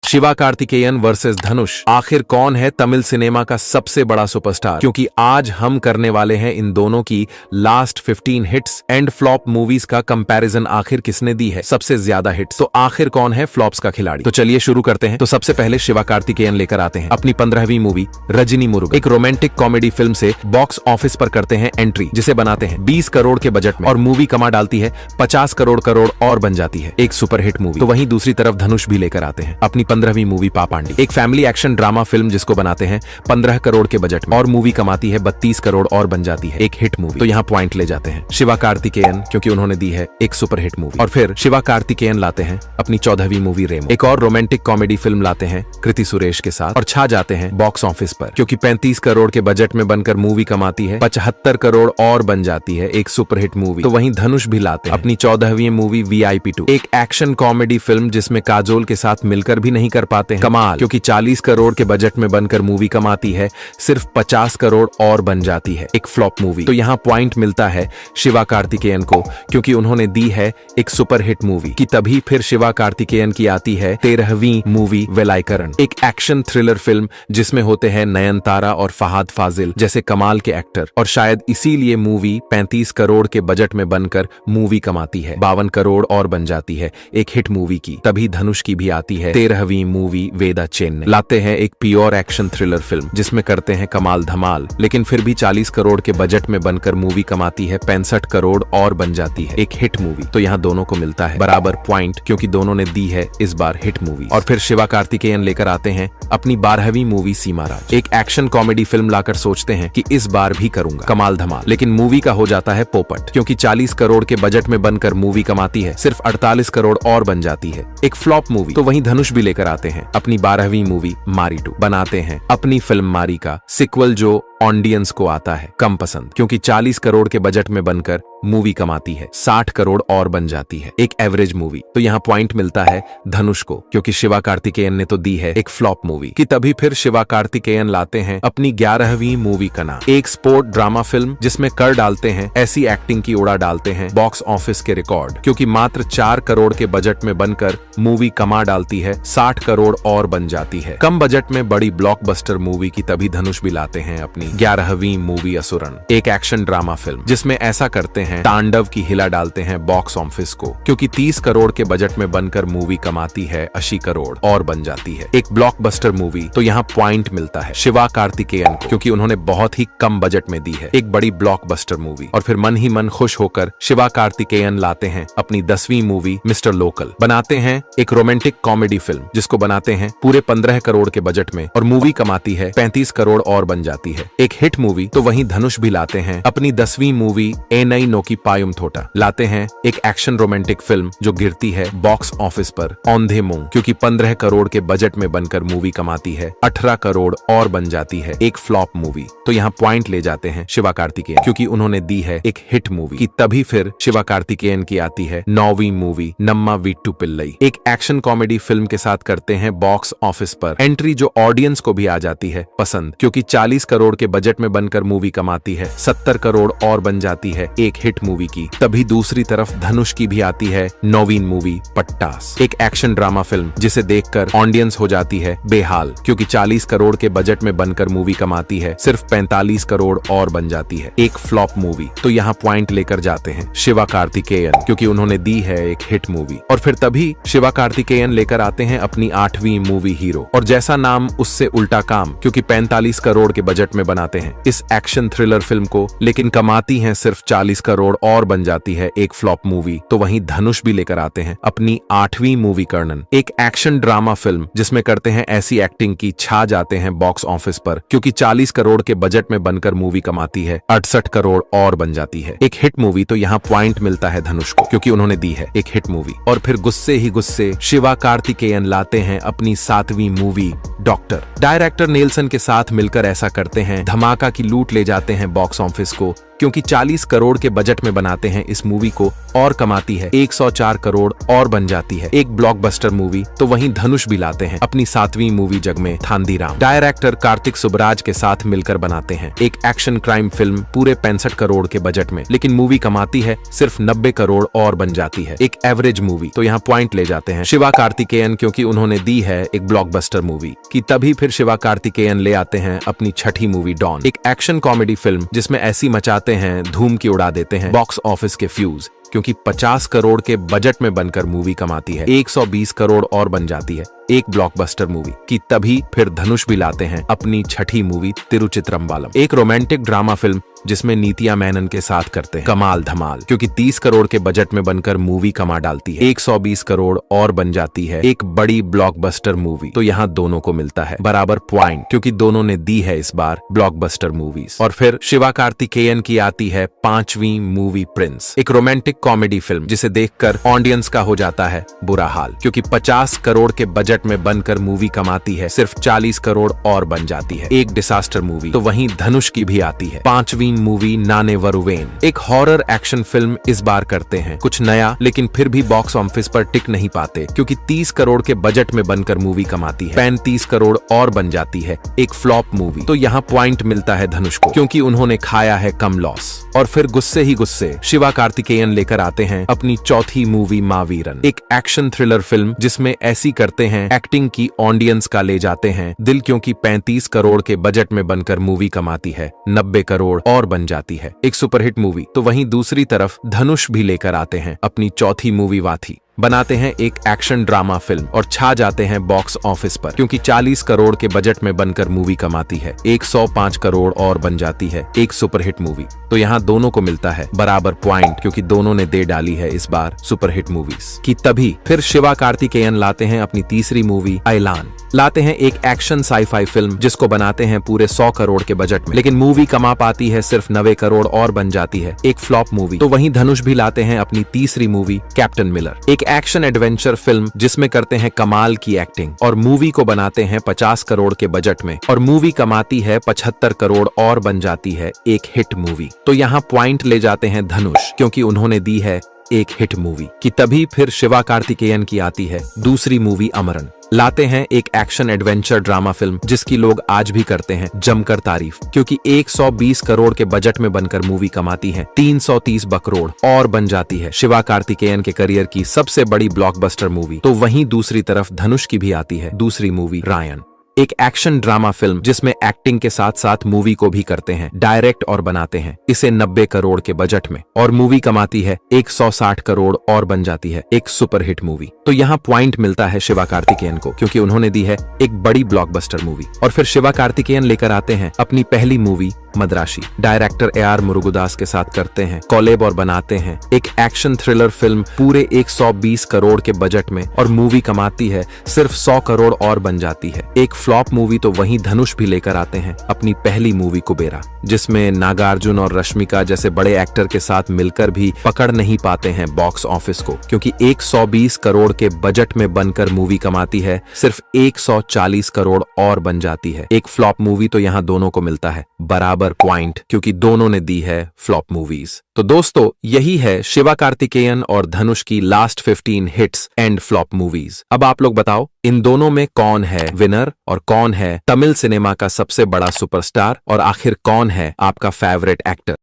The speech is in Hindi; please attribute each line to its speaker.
Speaker 1: शिवा कार्तिकेयन वर्सेस धनुष। आखिर कौन है तमिल सिनेमा का सबसे बड़ा सुपरस्टार? क्योंकि आज हम करने वाले हैं इन दोनों की last 15 hits and flop movies का कंपैरिजन। आखिर किसने दी है सबसे ज्यादा हिट्स, तो आखिर कौन है फ्लॉप्स का खिलाड़ी? तो चलिए शुरू करते हैं। तो सबसे पहले शिवा कार्तिकेयन लेकर आते हैं अपनी 15वीं मूवी रजनी मुरुगन। एक रोमांटिक कॉमेडी फिल्म से बॉक्स ऑफिस पर करते हैं एंट्री, जिसे बनाते हैं 20 करोड़ के बजट में और मूवी कमा डालती है 50 करोड़ और बन जाती है एक सुपरहिट मूवी। तो वहीं दूसरी तरफ धनुष भी लेकर आते हैं अपनी 15वीं मूवी पापांडी, एक फैमिली एक्शन ड्रामा फिल्म जिसको बनाते हैं 15 करोड़ के बजट में और मूवी कमाती है 32 करोड़ और बन जाती है एक हिट मूवी। तो यहाँ पॉइंट ले जाते हैं शिवा कार्तिकेयन, क्योंकि उन्होंने दी है एक सुपरहिट मूवी। और फिर शिवा कार्तिकेयन लाते हैं अपनी 14वीं मूवी रेमो, एक और रोमांटिक कॉमेडी फिल्म लाते हैं कृति सुरेश के साथ और छा जाते हैं बॉक्स ऑफिस पर, क्योंकि 35 करोड़ के बजट में बनकर मूवी कमाती है 75 करोड़ और बन जाती है एक सुपरहिट मूवी। तो वहीं धनुष भी लाते हैं अपनी 14वीं मूवी VIP 2, एक एक्शन कॉमेडी फिल्म जिसमें काजोल के साथ मिलकर भी नहीं कर पाते हैं कमाल, क्योंकि 40 करोड़ के बजट में बनकर मूवी कमाती है सिर्फ 50 करोड़ और बन जाती है एक फ्लॉप मूवी। तो यहाँ पॉइंट मिलता है शिवा कार्तिकेयन को, क्योंकि उन्होंने दी है एक सुपरहिट मूवी की। तभी फिर शिवा कार्तिकेयन की आती है 13वीं मूवी वेलाइकरण, एक एक्शन थ्रिलर फिल्म जिसमें होते हैं नयनतारा और फहाद फाजिल जैसे कमाल के एक्टर, और शायद इसीलिए मूवी 35 करोड़ के बजट में बनकर मूवी कमाती है 52 करोड़ और बन जाती है एक हिट मूवी की। तभी धनुष की भी आती है 13वीं मूवी वेदा चेन्नई, लाते हैं एक प्योर एक्शन थ्रिलर फिल्म जिसमें करते हैं कमाल धमाल, लेकिन फिर भी 40 करोड़ के बजट में बनकर मूवी कमाती है 65 करोड़ और बन जाती है एक हिट मूवी। तो यहाँ दोनों को मिलता है बराबर पॉइंट, क्योंकि दोनों ने दी है इस बार हिट मूवी। और फिर शिवा कार्तिकेयन लेकर आते हैं अपनी 12वीं मूवी सीमाराज, एक एक्शन कॉमेडी फिल्म लाकर सोचते हैं कि इस बार भी करूंगा कमाल धमाल, लेकिन मूवी का हो जाता है पोपट, क्योंकि 40 करोड़ के बजट में बनकर मूवी कमाती है सिर्फ 48 करोड़ और बन जाती है एक फ्लॉप मूवी। तो वहीं धनुष भी लेकर आते हैं अपनी 12वीं मूवी मारी 2, बनाते हैं अपनी फिल्म मारी का सिक्वल जो ऑडियंस को आता है कम पसंद, क्योंकि 40 करोड़ के बजट में बनकर मूवी कमाती है 60 करोड़ और बन जाती है एक एवरेज मूवी। तो यहाँ पॉइंट मिलता है धनुष को, क्योंकि शिवा कार्तिकेयन ने तो दी है एक फ्लॉप मूवी की। तभी फिर शिवा कार्तिकेयन लाते हैं अपनी 11वीं मूवी कना, एक स्पोर्ट ड्रामा फिल्म जिसमें कर डालते हैं ऐसी एक्टिंग की उड़ा डालते हैं बॉक्स ऑफिस के रिकॉर्ड, क्योंकि मात्र 4 करोड़ के बजट में बनकर मूवी कमा डालती है 60 करोड़ और बन जाती है कम बजट में बड़ी ब्लॉकबस्टर मूवी की। तभी धनुष भी लाते हैं अपनी 11वीं मूवी असुरन, एक एक्शन ड्रामा फिल्म जिसमें ऐसा करते हैं तांडव की हिला डालते हैं बॉक्स ऑफिस को, क्योंकि 30 करोड़ के बजट में बनकर मूवी कमाती है 80 करोड़ और बन जाती है एक ब्लॉकबस्टर मूवी। तो यहाँ पॉइंट मिलता है शिवा कार्तिकेयन को, क्योंकि उन्होंने बहुत ही कम बजट में दी है एक बड़ी ब्लॉकबस्टर मूवी। और फिर मन ही मन खुश होकर शिवा कार्तिकेयन लाते हैं अपनी 10वीं मूवी मिस्टर लोकल, बनाते हैं एक रोमांटिक कॉमेडी फिल्म जिसको बनाते हैं पूरे 15 करोड़ के बजट में और मूवी कमाती है 35 करोड़ और बन जाती है एक हिट मूवी। तो वहीं धनुष भी लाते हैं अपनी 10वीं मूवी ए नई नोकी पायुम थोटा, लाते हैं एक एक्शन रोमांटिक फिल्म जो गिरती है बॉक्स ऑफिस पर औंधे मुंह, क्योंकि 15 करोड़ के बजट में बनकर मूवी कमाती है 18 करोड़ और बन जाती है एक फ्लॉप मूवी। तो यहाँ पॉइंट ले जाते हैं शिवा कार्तिकेयन, क्योंकि उन्होंने दी है एक हिट मूवी की। तभी फिर शिवा कार्तिकेयन की आती है 9वीं मूवी नम्मा वीट्टू पिल्लई, एक एक्शन कॉमेडी फिल्म के साथ करते हैं बॉक्स ऑफिस पर एंट्री जो ऑडियंस को भी आ जाती है पसंद, क्योंकि 40 करोड़ के बजट में बनकर मूवी कमाती है 70 करोड़ और बन जाती है एक हिट मूवी की। तभी दूसरी तरफ धनुष की भी आती है 9वीं मूवी पट्टास, एक एक्शन ड्रामा फिल्म जिसे देखकर ऑडियंस हो जाती है बेहाल, क्योंकि 40 करोड़ के बजट में बनकर मूवी कमाती है सिर्फ 45 करोड़ और बन जाती है एक फ्लॉप मूवी। तो यहाँ पॉइंट लेकर जाते हैं शिवा कार्तिकेयन, क्योंकि उन्होंने दी है एक हिट मूवी। और फिर तभी शिवा कार्तिकेयन लेकर आते हैं अपनी 8वीं मूवी हीरो, और जैसा नाम उससे उल्टा काम, क्योंकि 45 करोड़ के बजट में बनाते हैं इस एक्शन थ्रिलर फिल्म को, लेकिन कमाती है सिर्फ 40 करोड़ और बन जाती है एक फ्लॉप मूवी। तो वहीं धनुष भी लेकर आते हैं अपनी 8वीं मूवी कर्णन, एक एक्शन ड्रामा फिल्म जिसमें करते हैं ऐसी एक्टिंग की छा जाते हैं बॉक्स ऑफिस पर, क्योंकि 40 करोड़ के बजट में बनकर मूवी कमाती है 68 करोड़ और बन जाती है एक हिट मूवी। तो यहाँ पॉइंट मिलता है धनुष को, क्योंकि उन्होंने दी है एक हिट मूवी। और फिर गुस्से ही गुस्से शिवा कार्तिकेयन लाते हैं अपनी 7वीं मूवी डॉक्टर, डायरेक्टर नेल्सन के साथ मिलकर ऐसा करते हैं धमाका की लूट ले जाते हैं बॉक्स ऑफिस को क्योंकि 40 करोड़ के बजट में बनाते हैं इस मूवी को और कमाती है 104 करोड़ और बन जाती है एक ब्लॉकबस्टर मूवी। तो वहीं धनुष भी लाते हैं अपनी 7वीं मूवी जगमे थांदीराम। डायरेक्टर कार्तिक सुबराज के साथ मिलकर बनाते हैं एक एक्शन क्राइम फिल्म पूरे 65 करोड़ के बजट में, लेकिन मूवी कमाती है सिर्फ 90 करोड़ और बन जाती है एक एवरेज मूवी। तो यहाँ पॉइंट ले जाते हैं शिवा कार्तिकेयन, क्योंकि उन्होंने दी है एक ब्लॉकबस्टर मूवी की। तभी फिर शिवा कार्तिकेयन ले आते हैं अपनी 6ठी मूवी डॉन, एक एक्शन कॉमेडी फिल्म जिसमें ऐसी मचाते हैं धूम की उड़ा देते हैं बॉक्स ऑफिस के फ्यूज, क्योंकि 50 करोड़ के बजट में बनकर मूवी कमाती है 120 करोड़ और बन जाती है एक ब्लॉकबस्टर मूवी की। तभी फिर धनुष भी लाते हैं अपनी 6ठी मूवी तिरुचित्रम्बालम, एक रोमांटिक ड्रामा फिल्म जिसमें नीतिया मेनन के साथ करते हैं कमाल धमाल, क्योंकि 30 करोड़ के बजट में बनकर मूवी कमा डालती है 120 करोड़ और बन जाती है एक बड़ी ब्लॉकबस्टर मूवी। तो यहाँ दोनों को मिलता है बराबर पॉइंट, क्योंकि दोनों ने दी है इस बार ब्लॉकबस्टर मूवीज। और फिर शिवा कार्तिकेयन की आती है 5वीं मूवी प्रिंस, एक रोमांटिक कॉमेडी फिल्म जिसे देखकर ऑडियंस का हो जाता है बुरा हाल, क्योंकि 50 करोड़ के बजट में बनकर मूवी कमाती है सिर्फ 40 करोड़ और बन जाती है एक डिसास्टर मूवी। तो वहीं धनुष की भी आती है 5वीं मूवी नाने वरुवेन, एक हॉरर एक्शन फिल्म इस बार करते हैं कुछ नया, लेकिन फिर भी बॉक्स ऑफिस पर टिक नहीं पाते, क्योंकि 30 करोड़ के बजट में बनकर मूवी कमाती है 35 करोड़ और बन जाती है एक फ्लॉप मूवी। तो यहाँ पॉइंट मिलता है धनुष को, क्योंकि उन्होंने खाया है कम लॉस। और फिर गुस्से ही गुस्से शिवा कार्तिकेयन लेकर आते हैं अपनी 4थी मूवी मावीरन, एक एक्शन थ्रिलर फिल्म जिसमें ऐसी करते हैं एक्टिंग की ऑडियंस का ले जाते हैं दिल, क्योंकि 35 करोड़ के बजट में बनकर मूवी कमाती है 90 करोड़ और बन जाती है एक सुपरहिट मूवी। तो वहीं दूसरी तरफ धनुष भी लेकर आते हैं अपनी 4थी मूवी वाथी, बनाते हैं एक एक्शन ड्रामा फिल्म और छा जाते हैं बॉक्स ऑफिस पर, क्योंकि 40 करोड़ के बजट में बनकर मूवी कमाती है 105 करोड़ और बन जाती है एक सुपरहिट मूवी। तो यहाँ दोनों को मिलता है बराबर पॉइंट, क्योंकि दोनों ने दे डाली है इस बार सुपरहिट मूवीज की। तभी फिर शिवा कार्तिकेयन लाते हैं अपनी 3री मूवी ऐलान, लाते हैं एक एक्शन साईफाई फिल्म जिसको बनाते हैं पूरे 100 करोड़ के बजट में, लेकिन मूवी कमा पाती है सिर्फ 90 करोड़ और बन जाती है एक फ्लॉप मूवी। तो वहीं धनुष भी लाते हैं अपनी 3री मूवी कैप्टन मिलर, एक एक्शन एडवेंचर फिल्म जिसमें करते हैं कमाल की एक्टिंग और मूवी को बनाते हैं 50 करोड़ के बजट में, और मूवी कमाती है 75 करोड़ और बन जाती है एक हिट मूवी। तो यहाँ पॉइंट ले जाते हैं धनुष, क्योंकि उन्होंने दी है एक हिट मूवी की। तभी फिर शिवा कार्तिकेयन की आती है 2री मूवी अमरन, लाते हैं एक एक्शन एडवेंचर ड्रामा फिल्म जिसकी लोग आज भी करते हैं जमकर तारीफ, क्योंकि 120 करोड़ के बजट में बनकर मूवी कमाती है 330 करोड़ और बन जाती है शिवा कार्तिकेयन के करियर की सबसे बड़ी ब्लॉकबस्टर मूवी। तो वहीं दूसरी तरफ धनुष की भी आती है 2री मूवी रायन, एक एक्शन ड्रामा फिल्म जिसमें एक्टिंग के साथ साथ मूवी को भी करते हैं डायरेक्ट और बनाते हैं इसे 90 करोड़ के बजट में, और मूवी कमाती है 160 करोड़ और बन जाती है एक सुपरहिट मूवी। तो यहाँ पॉइंट मिलता है शिवा कार्तिकेयन को, क्योंकि उन्होंने दी है एक बड़ी ब्लॉकबस्टर मूवी। और फिर शिवा कार्तिकेयन लेकर आते हैं अपनी पहली movie Madrasi, director AR Murugadoss के साथ करते हैं कोलैब और बनाते हैं एक एक्शन थ्रिलर फिल्म पूरे 120 करोड़ के बजट में, और मूवी कमाती है सिर्फ 100 करोड़ और बन जाती है एक फ्लॉप मूवी। तो वहीं धनुष भी लेकर आते हैं अपनी पहली मूवी कुबेरा, जिसमें नागार्जुन और रश्मिका जैसे बड़े एक्टर के साथ मिलकर भी पकड़ नहीं पाते हैं बॉक्स ऑफिस को, क्योंकि 120 करोड़ के बजट में बनकर मूवी कमाती है सिर्फ 140 करोड़ और बन जाती है एक फ्लॉप मूवी। तो यहाँ दोनों को मिलता है बराबर पॉइंट, क्योंकि दोनों ने दी है फ्लॉप मूवीज। तो दोस्तों यही है शिवा कार्तिकेयन और धनुष की last 15 hits and flop movies. अब आप लोग बताओ इन दोनों में कौन है विनर और कौन है तमिल सिनेमा का सबसे बड़ा सुपरस्टार, और आखिर कौन है आपका फेवरेट एक्टर।